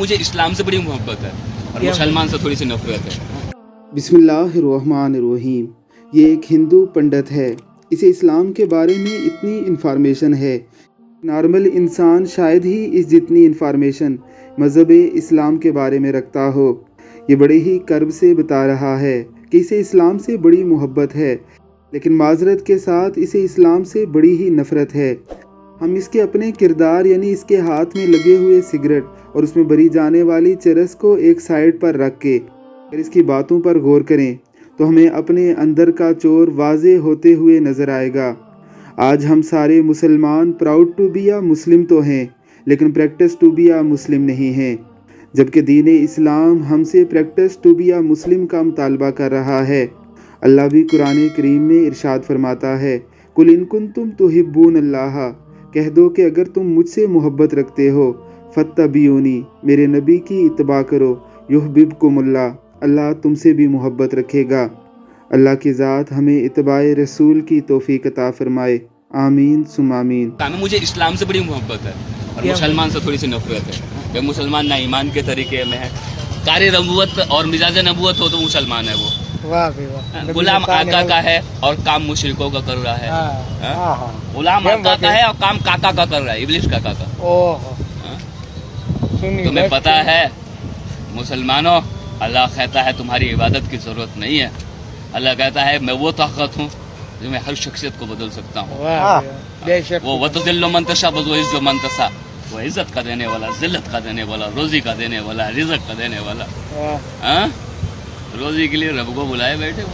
مجھے اسلام سے بڑی محبت ہے اور مسلمان سے تھوڑی سی نفرت ہے۔ بسم اللہ الرحمن الرحیم۔ یہ ایک ہندو پنڈت ہے، اسے اسلام کے بارے میں اتنی انفارمیشن ہے، نارمل انسان شاید ہی اس جتنی انفارمیشن مذہب اسلام کے بارے میں رکھتا ہو۔ یہ بڑے ہی کرب سے بتا رہا ہے کہ اسے اسلام سے بڑی محبت ہے، لیکن معذرت کے ساتھ اسے اسلام سے بڑی ہی نفرت ہے۔ ہم اس کے اپنے کردار یعنی اس کے ہاتھ میں لگے ہوئے سگریٹ اور اس میں بری جانے والی چرس کو ایک سائیڈ پر رکھ کے اگر اس کی باتوں پر غور کریں تو ہمیں اپنے اندر کا چور واضح ہوتے ہوئے نظر آئے گا۔ آج ہم سارے مسلمان پراؤڈ ٹو بی اے مسلم تو ہیں، لیکن پریکٹس ٹو بی اے مسلم نہیں ہیں، جبکہ دین اسلام ہم سے پریکٹس ٹو بی اے مسلم کا مطالبہ کر رہا ہے۔ اللہ بھی قرآن کریم میں ارشاد فرماتا ہے، قُلْ إِن كُنتُمْ تُحِبُّونَ اللَّهَ، کہہ دو کہ اگر تم مجھ سے محبت رکھتے ہو، فَاتَّبِعُونِی، میرے نبی کی اتباع کرو، یحببکم اللہ، اللہ تم سے بھی محبت رکھے گا۔ اللہ کی ذات ہمیں اتباع رسول کی توفیق عطا فرمائے، آمین ثم آمین۔ مجھے اسلام سے بڑی محبت ہے اور مسلمان سے تھوڑی سی نفرت ہے کہ مسلمان نہ ایمان کے طریقے میں ہے، کار نبوت اور مزاج نبوت ہو تو مسلمان ہے وہ، غلام آقا کا ہے اور کام مشرکوں کا کر رہا ہے، غلام آقا کا ہے اور کام کاکا کا کر رہا ہے، ابلیس کا کاکا۔ تمہیں پتا ہے مسلمانوں، اللہ کہتا ہے تمہاری عبادت کی ضرورت نہیں ہے، اللہ کہتا ہے میں وہ طاقت ہوں جو میں ہر شخصیت کو بدل سکتا ہوں، وہ وَتُذِلُّ مَن تَشَاءُ وَتُعِزُّ مَن تَشَاء، وہ عزت کا دینے والا، ذلت کا دینے والا، روزی کا دینے والا، رزق کا دینے والا، روزی کے لیے رب کو بلائے بیٹھے ہو۔